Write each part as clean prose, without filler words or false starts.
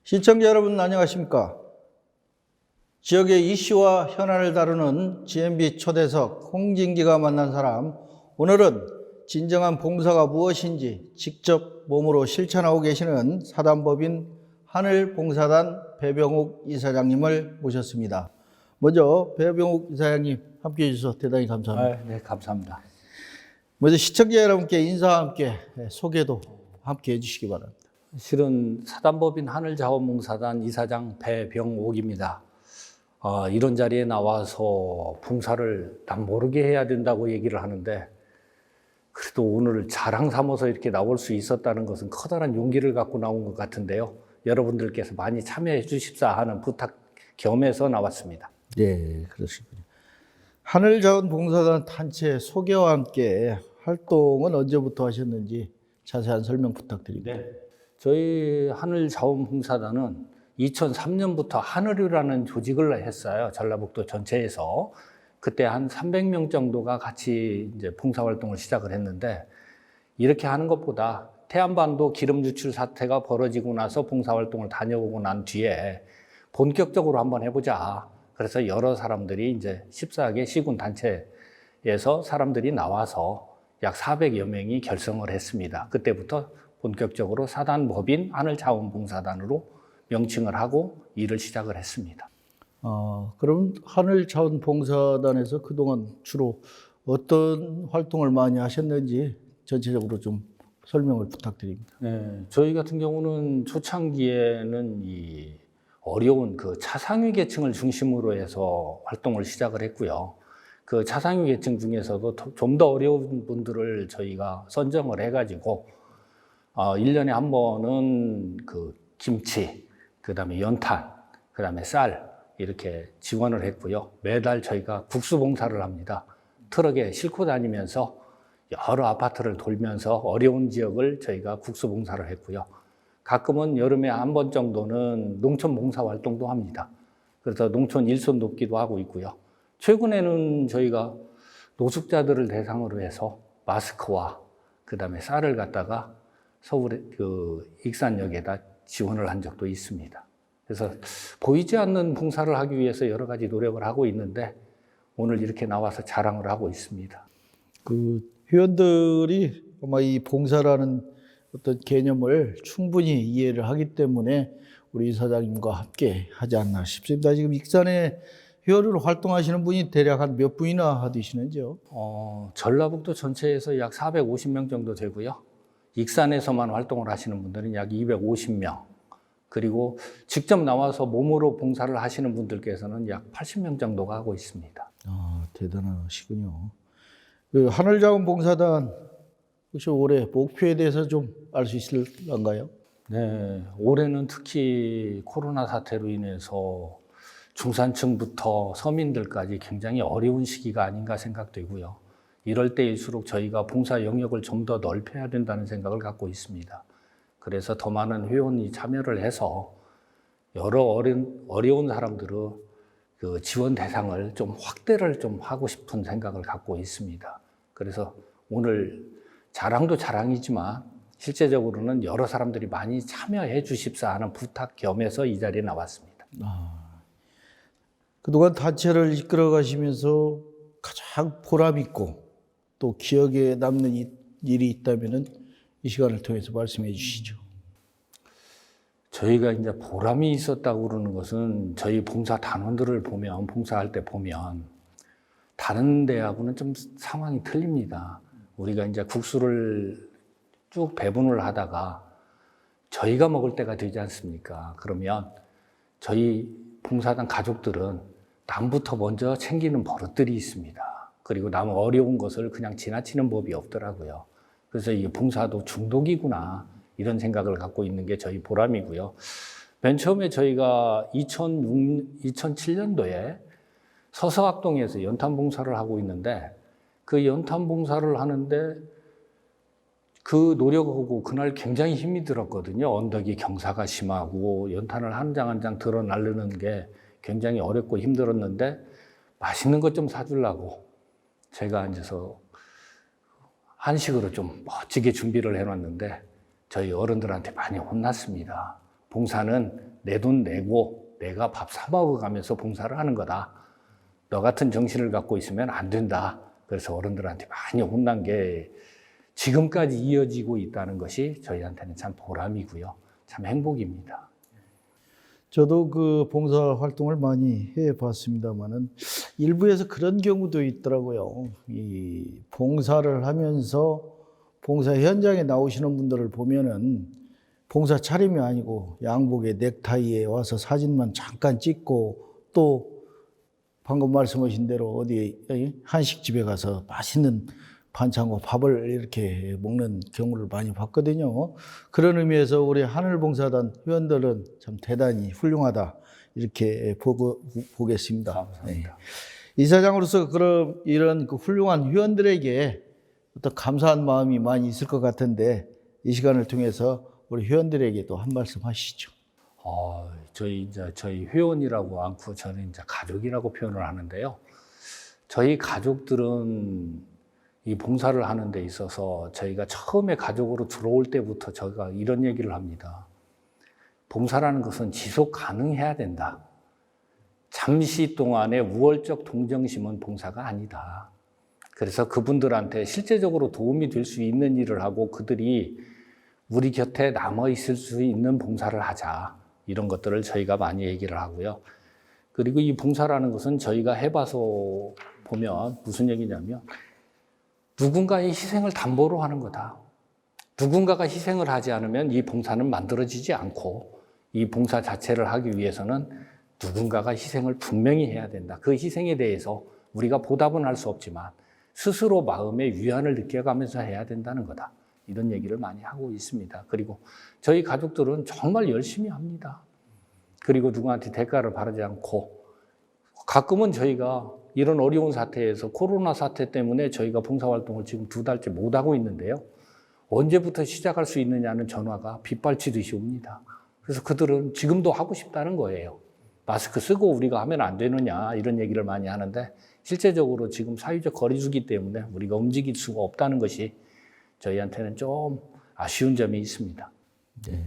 시청자 여러분 안녕하십니까? 지역의 이슈와 현안을 다루는 GMB 초대석 홍진기가 만난 사람, 오늘은 진정한 봉사가 무엇인지 직접 몸으로 실천하고 계시는 사단법인 하늘봉사단 배병욱 이사장님을 모셨습니다. 먼저 배병욱 이사장님 함께해 주셔서 대단히 감사합니다. 네, 감사합니다. 먼저 시청자 여러분께 인사와 함께 소개도 함께 해주시기 바랍니다. 실은 사단법인 하늘자원봉사단 이사장 배병옥입니다. 이런 자리에 나와서 봉사를 남 모르게 해야 된다고 얘기를 하는데, 그래도 오늘 자랑 삼아서 이렇게 나올 수 있었다는 것은 커다란 용기를 갖고 나온 것 같은데요. 여러분들께서 많이 참여해 주십사 하는 부탁 겸해서 나왔습니다. 네, 그렇습니다. 하늘자원봉사단 단체 소개와 함께 활동은 언제부터 하셨는지 자세한 설명 부탁드립니다. 네. 저희 하늘자원봉사단은 2003년부터 하늘이라는 조직을 했어요. 전라북도 전체에서. 그때 한 300명 정도가 같이 이제 봉사활동을 시작을 했는데, 이렇게 하는 것보다 태안반도 기름 유출 사태가 벌어지고 나서 봉사활동을 다녀오고 난 뒤에 본격적으로 한번 해보자. 그래서 여러 사람들이 이제 14개 시군 단체에서 사람들이 나와서 약 400여 명이 결성을 했습니다. 그때부터 본격적으로 사단법인 하늘자원봉사단으로 명칭을 하고 일을 시작을 했습니다. 그럼 하늘자원봉사단에서 그동안 주로 어떤 활동을 많이 하셨는지 전체적으로 좀 설명을 부탁드립니다. 네, 저희 같은 경우는 초창기에는 이 어려운 그 차상위 계층을 중심으로 해서 활동을 시작을 했고요. 그 차상위 계층 중에서도 좀 더 어려운 분들을 저희가 선정을 해가지고 1년에 한 번은 그 김치, 그 다음에 연탄, 그 다음에 쌀 이렇게 지원을 했고요. 매달 저희가 국수 봉사를 합니다. 트럭에 싣고 다니면서 여러 아파트를 돌면서 어려운 지역을 저희가 국수 봉사를 했고요. 가끔은 여름에 한 번 정도는 농촌 봉사 활동도 합니다. 그래서 농촌 일손 돕기도 하고 있고요. 최근에는 저희가 노숙자들을 대상으로 해서 마스크와 그 다음에 쌀을 갖다가 서울의 그 익산역에다 지원을 한 적도 있습니다. 그래서 보이지 않는 봉사를 하기 위해서 여러 가지 노력을 하고 있는데, 오늘 이렇게 나와서 자랑을 하고 있습니다. 그 회원들이 아마 이 봉사라는 어떤 개념을 충분히 이해를 하기 때문에 우리 이사장님과 함께 하지 않나 싶습니다. 지금 익산에 회원으로 활동하시는 분이 대략 한 몇 분이나 되시는지요? 전라북도 전체에서 약 450명 정도 되고요. 익산에서만 활동을 하시는 분들은 약 250명. 그리고 직접 나와서 몸으로 봉사를 하시는 분들께서는 약 80명 정도가 하고 있습니다. 대단하시군요. 그 하늘자원봉사단 혹시 올해 목표에 대해서 좀 알 수 있을까요? 네, 올해는 특히 코로나 사태로 인해서 중산층부터 서민들까지 굉장히 어려운 시기가 아닌가 생각되고요. 이럴 때일수록 저희가 봉사 영역을 좀 더 넓혀야 된다는 생각을 갖고 있습니다. 그래서 더 많은 회원이 참여를 해서 여러 어려운 사람들의 그 지원 대상을 좀 확대를 좀 하고 싶은 생각을 갖고 있습니다. 그래서 오늘 자랑도 자랑이지만 실제적으로는 여러 사람들이 많이 참여해 주십사 하는 부탁 겸해서 이 자리에 나왔습니다. 그동안 단체를 이끌어 가시면서 가장 보람 있고 또 기억에 남는 일이 있다면 이 시간을 통해서 말씀해 주시죠. 저희가 이제 보람이 있었다고 그러는 것은 저희 봉사 단원들을 보면, 봉사할 때 보면 다른 데하고는 좀 상황이 틀립니다. 우리가 이제 국수를 쭉 배분을 하다가 저희가 먹을 때가 되지 않습니까? 그러면 저희 봉사단 가족들은 남부터 먼저 챙기는 버릇들이 있습니다. 그리고 남 어려운 것을 그냥 지나치는 법이 없더라고요. 그래서 이 봉사도 중독이구나 이런 생각을 갖고 있는 게 저희 보람이고요. 맨 처음에 저희가 2007년도에 서서학동에서 연탄봉사를 하고 있는데, 그 연탄봉사를 하는데 그 노력하고 그날 굉장히 힘이 들었거든요. 언덕이 경사가 심하고 연탄을 한 장 한 장 들어 나르는 게 굉장히 어렵고 힘들었는데 맛있는 것 좀 사주려고 제가 앉아서 한식으로 좀 멋지게 준비를 해놨는데 저희 어른들한테 많이 혼났습니다. 봉사는 내 돈 내고 내가 밥 사 먹어가면서 봉사를 하는 거다. 너 같은 정신을 갖고 있으면 안 된다. 그래서 어른들한테 많이 혼난 게 지금까지 이어지고 있다는 것이 저희한테는 참 보람이고요. 참 행복입니다. 저도 그 봉사 활동을 많이 해봤습니다만은 일부에서 그런 경우도 있더라고요. 이 봉사를 하면서 봉사 현장에 나오시는 분들을 보면은 봉사 차림이 아니고 양복에 넥타이에 와서 사진만 잠깐 찍고 또 방금 말씀하신 대로 어디 한식집에 가서 맛있는 반찬과 밥을 이렇게 먹는 경우를 많이 봤거든요. 그런 의미에서 우리 하늘봉사단 회원들은 참 대단히 훌륭하다 이렇게 보겠습니다. 감사합니다. 네. 이사장으로서 그럼 이런 그 훌륭한 회원들에게 어떤 감사한 마음이 많이 있을 것 같은데 이 시간을 통해서 우리 회원들에게도 한 말씀 하시죠. 저희 회원이라고 않고 저는 이제 가족이라고 표현을 하는데요. 저희 가족들은 이 봉사를 하는 데 있어서 저희가 처음에 가족으로 들어올 때부터 저희가 이런 얘기를 합니다. 봉사라는 것은 지속 가능해야 된다. 잠시 동안의 우월적 동정심은 봉사가 아니다. 그래서 그분들한테 실제적으로 도움이 될 수 있는 일을 하고 그들이 우리 곁에 남아 있을 수 있는 봉사를 하자. 이런 것들을 저희가 많이 얘기를 하고요. 그리고 이 봉사라는 것은 저희가 해봐서 보면 무슨 얘기냐면 누군가의 희생을 담보로 하는 거다. 누군가가 희생을 하지 않으면 이 봉사는 만들어지지 않고 이 봉사 자체를 하기 위해서는 누군가가 희생을 분명히 해야 된다. 그 희생에 대해서 우리가 보답은 할 수 없지만 스스로 마음의 위안을 느껴가면서 해야 된다는 거다. 이런 얘기를 많이 하고 있습니다. 그리고 저희 가족들은 정말 열심히 합니다. 그리고 누구한테 대가를 바라지 않고 가끔은 저희가 이런 어려운 사태에서 코로나 사태 때문에 저희가 봉사활동을 지금 2달째 못하고 있는데요. 언제부터 시작할 수 있느냐는 전화가 빗발치듯이 옵니다. 그래서 그들은 지금도 하고 싶다는 거예요. 마스크 쓰고 우리가 하면 안 되느냐 이런 얘기를 많이 하는데 실제적으로 지금 사회적 거리두기 때문에 우리가 움직일 수가 없다는 것이 저희한테는 좀 아쉬운 점이 있습니다. 네.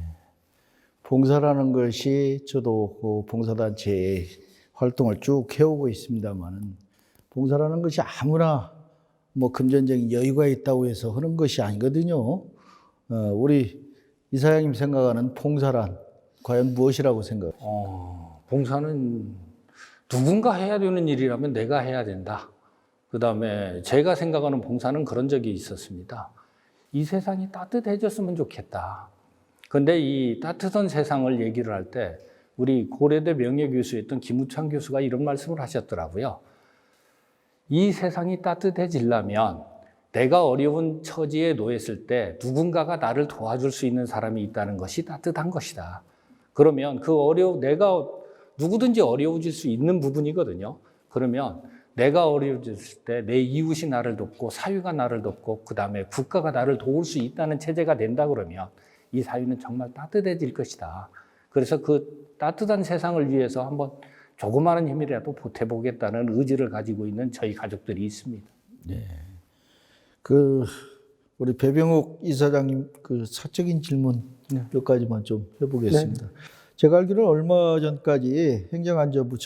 봉사라는 것이 저도 그 봉사단체의 활동을 쭉 해오고 있습니다만은 봉사라는 것이 아무나 뭐 금전적인 여유가 있다고 해서 하는 것이 아니거든요. 우리 이사장님 생각하는 봉사란 과연 무엇이라고 생각하세요? 봉사는 누군가 해야 되는 일이라면 내가 해야 된다. 그다음에 제가 생각하는 봉사는 그런 적이 있었습니다. 이 세상이 따뜻해졌으면 좋겠다. 근데 이 따뜻한 세상을 얘기를 할 때 우리 고려대 명예교수였던 김우창 교수가 이런 말씀을 하셨더라고요. 이 세상이 따뜻해지려면 내가 어려운 처지에 놓였을 때 누군가가 나를 도와줄 수 있는 사람이 있다는 것이 따뜻한 것이다. 그러면 내가 누구든지 어려워질 수 있는 부분이거든요. 그러면 내가 어려워졌을 때 내 이웃이 나를 돕고 사회가 나를 돕고 그다음에 국가가 나를 도울 수 있다는 체제가 된다 그러면 이 사회는 정말 따뜻해질 것이다. 그래서 그 따뜻한 세상을 위해서 한번 조그마한 힘이라도 보태보겠다는 의지를 가지고 있는 저희 가족들이 있습니다. 네. 우리 배병옥 이사장님 사적인 질문 몇 가지만 좀 해보겠습니다. 네. 제가 알기로는 얼마 전까지 행정안전부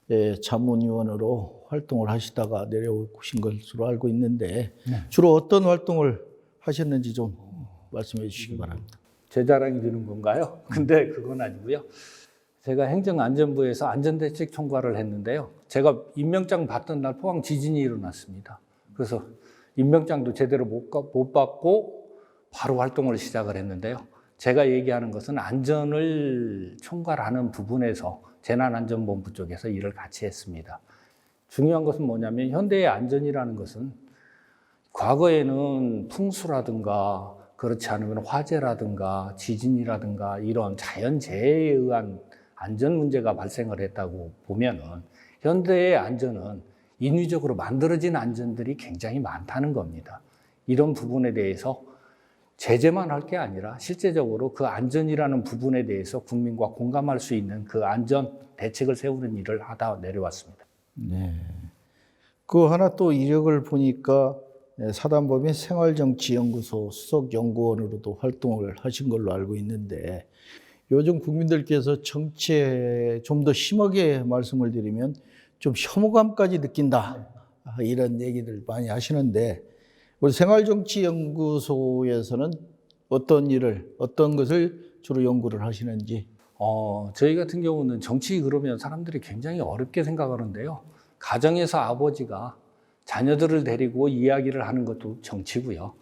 정책자문위원으로 활동을 하시다가 내려오신 것으로 알고 있는데 주로 어떤 활동을 하셨는지 좀 말씀해 주시기 바랍니다. 제 자랑이 되는 건가요? 근데 그건 아니고요. 제가 행정안전부에서 안전대책 총괄을 했는데요. 제가 임명장 받던 날 포항 지진이 일어났습니다. 그래서 임명장도 제대로 못 받고 바로 활동을 시작을 했는데요. 제가 얘기하는 것은 안전을 총괄하는 부분에서 재난안전본부 쪽에서 일을 같이 했습니다. 중요한 것은 뭐냐면 현대의 안전이라는 것은 과거에는 풍수라든가 그렇지 않으면 화재라든가 지진이라든가 이런 자연재해에 의한 안전 문제가 발생을 했다고 보면은 현대의 안전은 인위적으로 만들어진 안전들이 굉장히 많다는 겁니다. 이런 부분에 대해서 제재만 할 게 아니라 실제적으로 그 안전이라는 부분에 대해서 국민과 공감할 수 있는 그 안전 대책을 세우는 일을 하다 내려왔습니다. 네. 그 하나 또 이력을 보니까 사단법인 생활정치연구소 수석연구원으로도 활동을 하신 걸로 알고 있는데 요즘 국민들께서 정치에 좀 더 심하게 말씀을 드리면 좀 혐오감까지 느낀다. 이런 얘기들 많이 하시는데 우리 생활정치연구소에서는 어떤 것을 주로 연구를 하시는지. 저희 같은 경우는 정치 그러면 사람들이 굉장히 어렵게 생각하는데요. 가정에서 아버지가 자녀들을 데리고 이야기를 하는 것도 정치고요.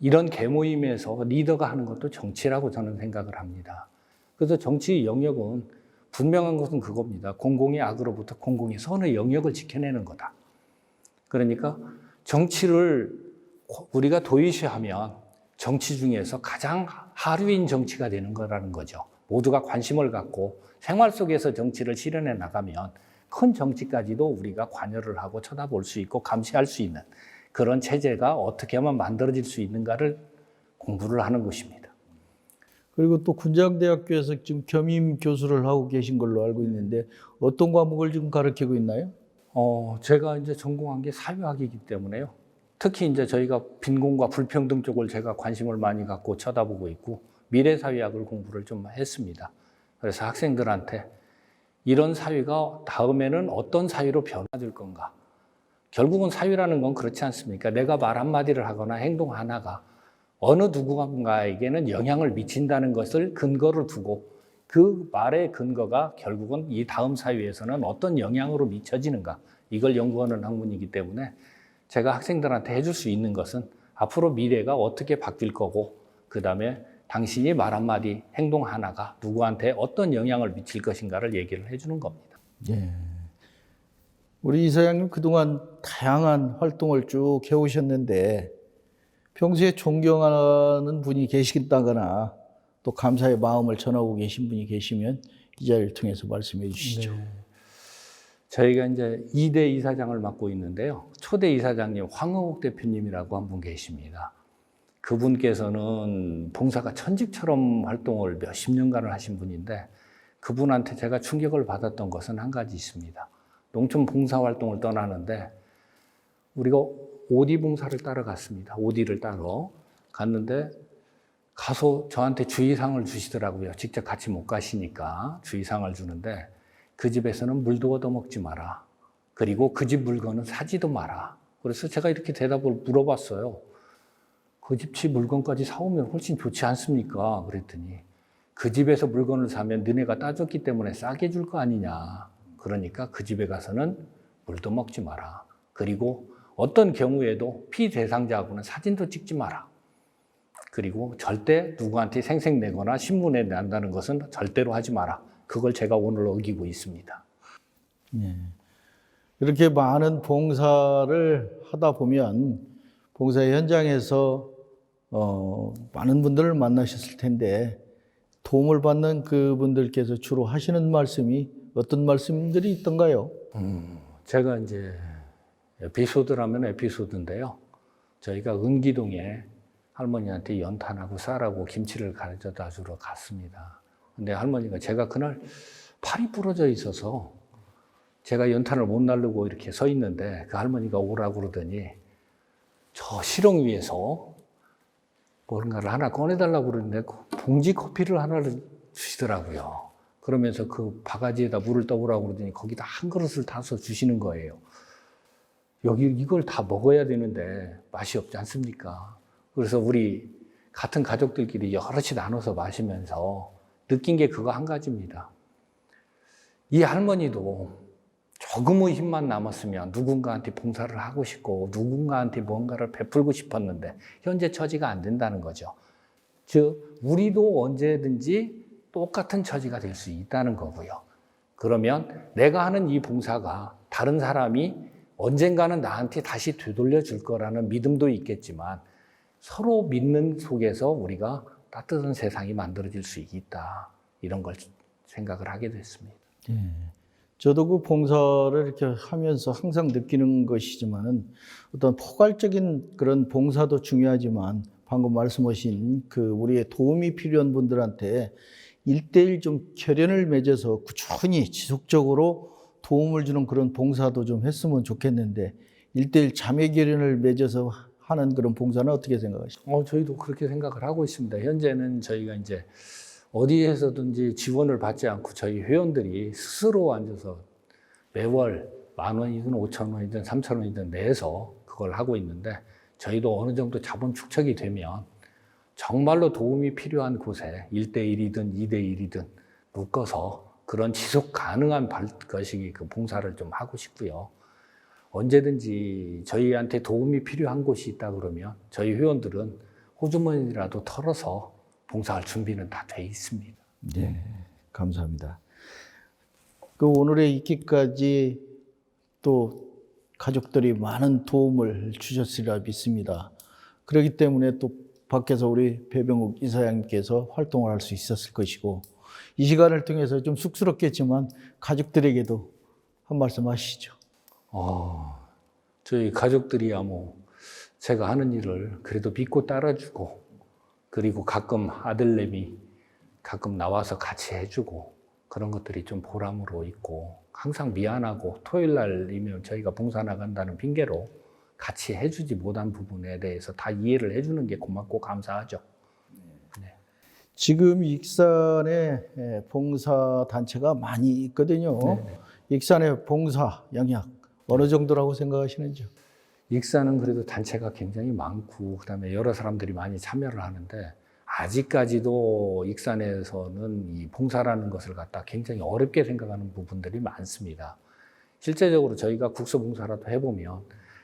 이런 개모임에서 리더가 하는 것도 정치라고 저는 생각을 합니다. 그래서 정치 영역은 분명한 것은 그겁니다. 공공의 악으로부터 공공의 선의 영역을 지켜내는 거다. 그러니까 정치를 우리가 도의시하면 정치 중에서 가장 하류인 정치가 되는 거라는 거죠. 모두가 관심을 갖고 생활 속에서 정치를 실현해 나가면 큰 정치까지도 우리가 관여를 하고 쳐다볼 수 있고 감시할 수 있는 그런 체제가 어떻게 하면 만들어질 수 있는가를 공부를 하는 것입니다. 그리고 또 군장대학교에서 지금 겸임 교수를 하고 계신 걸로 알고 있는데 어떤 과목을 지금 가르치고 있나요? 제가 이제 전공한 게 사회학이기 때문에요. 특히 이제 저희가 빈곤과 불평등 쪽을 제가 관심을 많이 갖고 쳐다보고 있고 미래사회학을 공부를 좀 했습니다. 그래서 학생들한테 이런 사회가 다음에는 어떤 사회로 변화될 건가? 결국은 사회라는 건 그렇지 않습니까? 내가 말 한마디를 하거나 행동 하나가 어느 누군가에게는 영향을 미친다는 것을 근거를 두고 그 말의 근거가 결국은 이 다음 사회에서는 어떤 영향으로 미쳐지는가? 이걸 연구하는 학문이기 때문에 제가 학생들한테 해줄 수 있는 것은 앞으로 미래가 어떻게 바뀔 거고 그 다음에 당신이 말 한마디, 행동 하나가 누구한테 어떤 영향을 미칠 것인가를 얘기를 해주는 겁니다. 예. 우리 이사장님 그동안 다양한 활동을 쭉 해오셨는데 평소에 존경하는 분이 계시다거나 또 감사의 마음을 전하고 계신 분이 계시면 이 자리를 통해서 말씀해 주시죠. 네. 저희가 이제 2대 이사장을 맡고 있는데요. 초대 이사장님 황흥욱 대표님이라고 한 분 계십니다. 그분께서는 봉사가 천직처럼 활동을 몇십 년간을 하신 분인데 그분한테 제가 충격을 받았던 것은 한 가지 있습니다. 농촌 봉사 활동을 떠나는데 우리가 오디 봉사를 따라 갔습니다. 오디를 따러 갔는데 가서 저한테 주의사항을 주시더라고요. 직접 같이 못 가시니까 주의사항을 주는데 그 집에서는 물도 얻어먹지 마라. 그리고 그 집 물건은 사지도 마라. 그래서 제가 이렇게 대답을 물어봤어요. 그 집 물건까지 사오면 훨씬 좋지 않습니까? 그랬더니 그 집에서 물건을 사면 너네가 따줬기 때문에 싸게 줄 거 아니냐. 그러니까 그 집에 가서는 물도 먹지 마라. 그리고 어떤 경우에도 피대상자하고는 사진도 찍지 마라. 그리고 절대 누구한테 생색내거나 신문에 난다는 것은 절대로 하지 마라. 그걸 제가 오늘 어기고 있습니다. 네. 이렇게 많은 봉사를 하다 보면 봉사 현장에서 많은 분들을 만나셨을 텐데 도움을 받는 그분들께서 주로 하시는 말씀이 어떤 말씀들이 있던가요? 제가 이제 에피소드라면 에피소드인데요. 저희가 은기동에 할머니한테 연탄하고 쌀하고 김치를 가져다 주러 갔습니다. 근데 할머니가 제가 그날 팔이 부러져 있어서 제가 연탄을 못 날르고 이렇게 서 있는데 그 할머니가 오라고 그러더니 저 실ong 위에서 뭔가를 하나 꺼내달라고 그러는데 봉지 커피를 하나를 주시더라고요. 그러면서 그 바가지에다 물을 떠오라고 그러더니 거기다 한 그릇을 타서 주시는 거예요. 여기 이걸 다 먹어야 되는데 맛이 없지 않습니까? 그래서 우리 같은 가족들끼리 여럿이 나눠서 마시면서 느낀 게 그거 한 가지입니다. 이 할머니도 조금의 힘만 남았으면 누군가한테 봉사를 하고 싶고 누군가한테 뭔가를 베풀고 싶었는데 현재 처지가 안 된다는 거죠. 즉 우리도 언제든지 똑같은 처지가 될 수 있다는 거고요. 그러면 내가 하는 이 봉사가 다른 사람이 언젠가는 나한테 다시 되돌려 줄 거라는 믿음도 있겠지만 서로 믿는 속에서 우리가 따뜻한 세상이 만들어질 수 있다. 이런 걸 생각을 하게 됐습니다. 예. 저도 그 봉사를 이렇게 하면서 항상 느끼는 것이지만은 어떤 포괄적인 그런 봉사도 중요하지만 방금 말씀하신 그 우리의 도움이 필요한 분들한테 1대1 좀 결연을 맺어서 꾸준히 지속적으로 도움을 주는 그런 봉사도 좀 했으면 좋겠는데 1대1 자매 결연을 맺어서 하는 그런 봉사는 어떻게 생각하십니까? 저희도 그렇게 생각을 하고 있습니다. 현재는 저희가 이제 어디에서든지 지원을 받지 않고 저희 회원들이 스스로 앉아서 매월 10,000원이든 5,000원이든 3,000원이든 내서 그걸 하고 있는데 저희도 어느 정도 자본 축적이 되면 정말로 도움이 필요한 곳에 1대1이든 2대1이든 묶어서 그런 지속 가능한 것이 그 봉사를 좀 하고 싶고요. 언제든지 저희한테 도움이 필요한 곳이 있다 그러면 저희 회원들은 호주머니라도 털어서 봉사할 준비는 다 돼 있습니다. 네, 감사합니다. 그 오늘의 있기까지 또 가족들이 많은 도움을 주셨으리라 믿습니다. 그렇기 때문에 또 밖에서 우리 배병욱 이사장님께서 활동을 할 수 있었을 것이고 이 시간을 통해서 좀 쑥스럽겠지만 가족들에게도 한 말씀 하시죠. 저희 가족들이야 뭐 제가 하는 일을 그래도 믿고 따라주고 그리고 가끔 아들내미 가끔 나와서 같이 해주고 그런 것들이 좀 보람으로 있고 항상 미안하고 토요일 날이면 저희가 봉사 나간다는 핑계로 같이 해주지 못한 부분에 대해서 다 이해를 해주는 게 고맙고 감사하죠. 네. 지금 익산에 봉사 단체가 많이 있거든요. 네네. 익산의 봉사 영향 어느 정도라고 생각하시는지요? 익산은 그래도 단체가 굉장히 많고 그다음에 여러 사람들이 많이 참여를 하는데 아직까지도 익산에서는 이 봉사라는 것을 갖다 굉장히 어렵게 생각하는 부분들이 많습니다. 실제적으로 저희가 국소봉사라도 해보면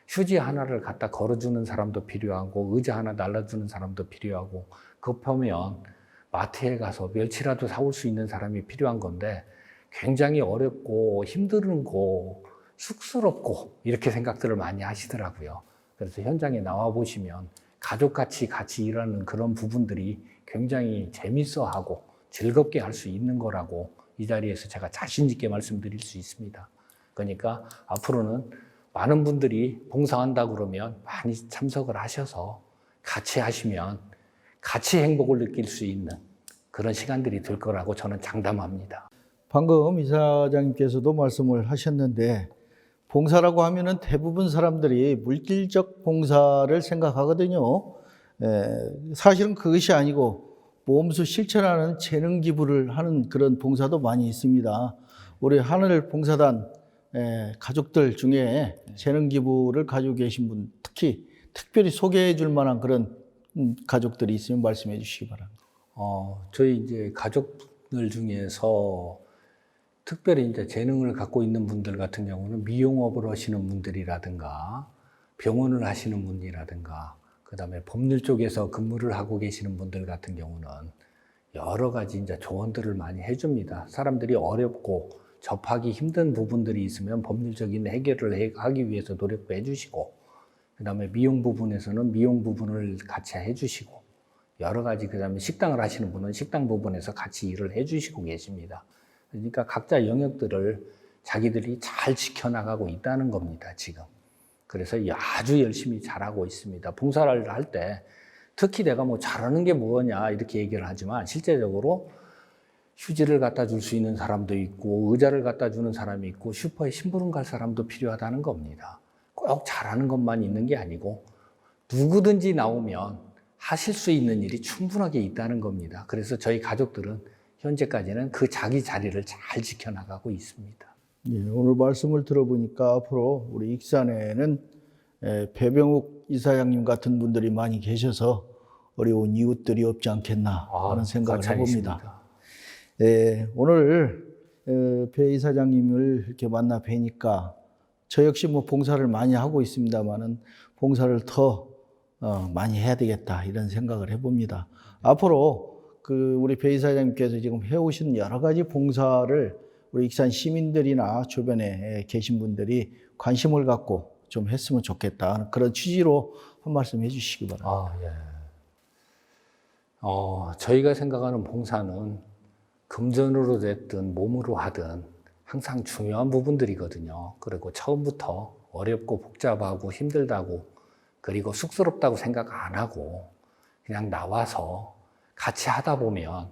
휴지 하나를 갖다 걸어주는 사람도 필요하고 의자 하나 날라주는 사람도 필요하고 급하면 마트에 가서 멸치라도 사올 수 있는 사람이 필요한 건데 굉장히 어렵고 힘들고 쑥스럽고 이렇게 생각들을 많이 하시더라고요. 그래서 현장에 나와 보시면 가족같이 같이 일하는 그런 부분들이 굉장히 재밌어하고 즐겁게 할 수 있는 거라고 이 자리에서 제가 자신 있게 말씀드릴 수 있습니다. 그러니까 앞으로는 많은 분들이 봉사한다 그러면 많이 참석을 하셔서 같이 하시면 같이 행복을 느낄 수 있는 그런 시간들이 될 거라고 저는 장담합니다. 방금 이사장님께서도 말씀을 하셨는데 봉사라고 하면은 대부분 사람들이 물질적 봉사를 생각하거든요. 사실은 그것이 아니고 몸소 실천하는 재능 기부를 하는 그런 봉사도 많이 있습니다. 우리 하늘 봉사단 가족들 중에 재능 기부를 가지고 계신 분 특별히 소개해 줄 만한 그런 가족들이 있으면 말씀해 주시기 바랍니다. 저희 이제 가족들 중에서 특별히 이제 재능을 갖고 있는 분들 같은 경우는 미용업을 하시는 분들이라든가 병원을 하시는 분이라든가 그다음에 법률 쪽에서 근무를 하고 계시는 분들 같은 경우는 여러 가지 이제 조언들을 많이 해줍니다. 사람들이 어렵고 접하기 힘든 부분들이 있으면 법률적인 해결을 하기 위해서 노력도 해주시고 그다음에 미용 부분에서는 미용 부분을 같이 해주시고 여러 가지 그다음에 식당을 하시는 분은 식당 부분에서 같이 일을 해주시고 계십니다. 그러니까 각자 영역들을 자기들이 잘 지켜나가고 있다는 겁니다, 지금. 그래서 아주 열심히 잘하고 있습니다. 봉사를 할 때 특히 내가 뭐 잘하는 게 뭐냐 이렇게 얘기를 하지만 실제적으로 휴지를 갖다 줄 수 있는 사람도 있고 의자를 갖다 주는 사람이 있고 슈퍼에 심부름 갈 사람도 필요하다는 겁니다. 꼭 잘하는 것만 있는 게 아니고 누구든지 나오면 하실 수 있는 일이 충분하게 있다는 겁니다. 그래서 저희 가족들은 현재까지는 그 자기 자리를 잘 지켜나가고 있습니다. 예, 오늘 말씀을 들어보니까 앞으로 우리 익산에는 배병욱 이사장님 같은 분들이 많이 계셔서 어려운 이웃들이 없지 않겠나 하는 생각을 해봅니다. 오늘 배 이사장님을 이렇게 만나 뵈니까 저 역시 뭐 봉사를 많이 하고 있습니다만은 봉사를 더 많이 해야 되겠다 이런 생각을 해봅니다. 앞으로 우리 배 이사장님께서 지금 해오신 여러 가지 봉사를 우리 익산 시민들이나 주변에 계신 분들이 관심을 갖고 좀 했으면 좋겠다. 그런 취지로 한 말씀 해주시기 바랍니다. 예. 저희가 생각하는 봉사는 금전으로 됐든 몸으로 하든 항상 중요한 부분들이거든요. 그리고 처음부터 어렵고 복잡하고 힘들다고 그리고 쑥스럽다고 생각 안 하고 그냥 나와서 같이 하다 보면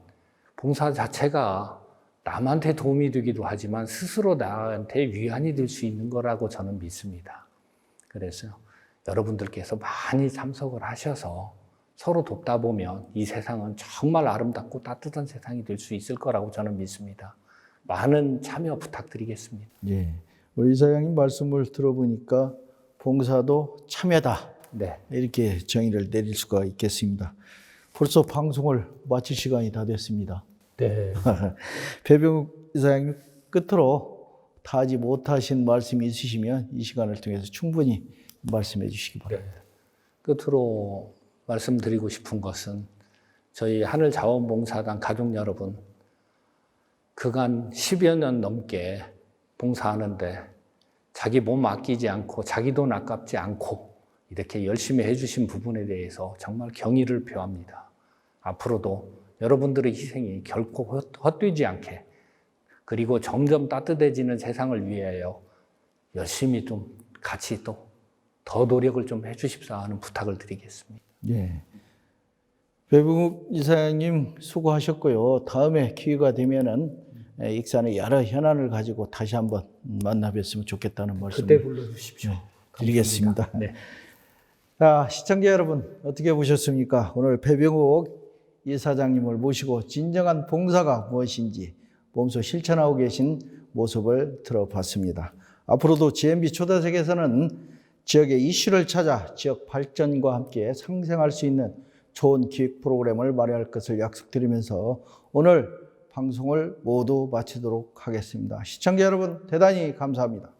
봉사 자체가 남한테 도움이 되기도 하지만 스스로 나한테 위안이 될 수 있는 거라고 저는 믿습니다. 그래서 여러분들께서 많이 참석을 하셔서 서로 돕다 보면 이 세상은 정말 아름답고 따뜻한 세상이 될 수 있을 거라고 저는 믿습니다. 많은 참여 부탁드리겠습니다. 예. 우리 이사장님 말씀을 들어보니까 봉사도 참여다. 네. 이렇게 정의를 내릴 수가 있겠습니다. 벌써 방송을 마칠 시간이 다 됐습니다. 네. 배병욱 이사장님 끝으로 다 하지 못하신 말씀이 있으시면 이 시간을 통해서 충분히 말씀해 주시기 바랍니다. 네. 끝으로 말씀드리고 싶은 것은 저희 하늘자원봉사단 가족 여러분, 그간 10여 년 넘게 봉사하는데 자기 몸 아끼지 않고 자기 돈 아깝지 않고 이렇게 열심히 해주신 부분에 대해서 정말 경의를 표합니다. 앞으로도 여러분들의 희생이 결코 헛되지 않게, 그리고 점점 따뜻해지는 세상을 위하여 열심히 좀 같이 또 더 노력을 좀 해주십사 하는 부탁을 드리겠습니다. 예. 배병욱 이사장님 수고하셨고요. 다음에 기회가 되면은 익산의 여러 현안을 가지고 다시 한번 만나 뵀으면 좋겠다는 말씀을 그때 불러주십시오. 드리겠습니다. 네. 자, 시청자 여러분 어떻게 보셨습니까? 오늘 배병욱 이사장님을 모시고 진정한 봉사가 무엇인지 몸소 실천하고 계신 모습을 들어봤습니다. 앞으로도 GMB 초대석에서는 지역의 이슈를 찾아 지역 발전과 함께 상생할 수 있는 좋은 기획 프로그램을 마련할 것을 약속드리면서 오늘 방송을 모두 마치도록 하겠습니다. 시청자 여러분 대단히 감사합니다.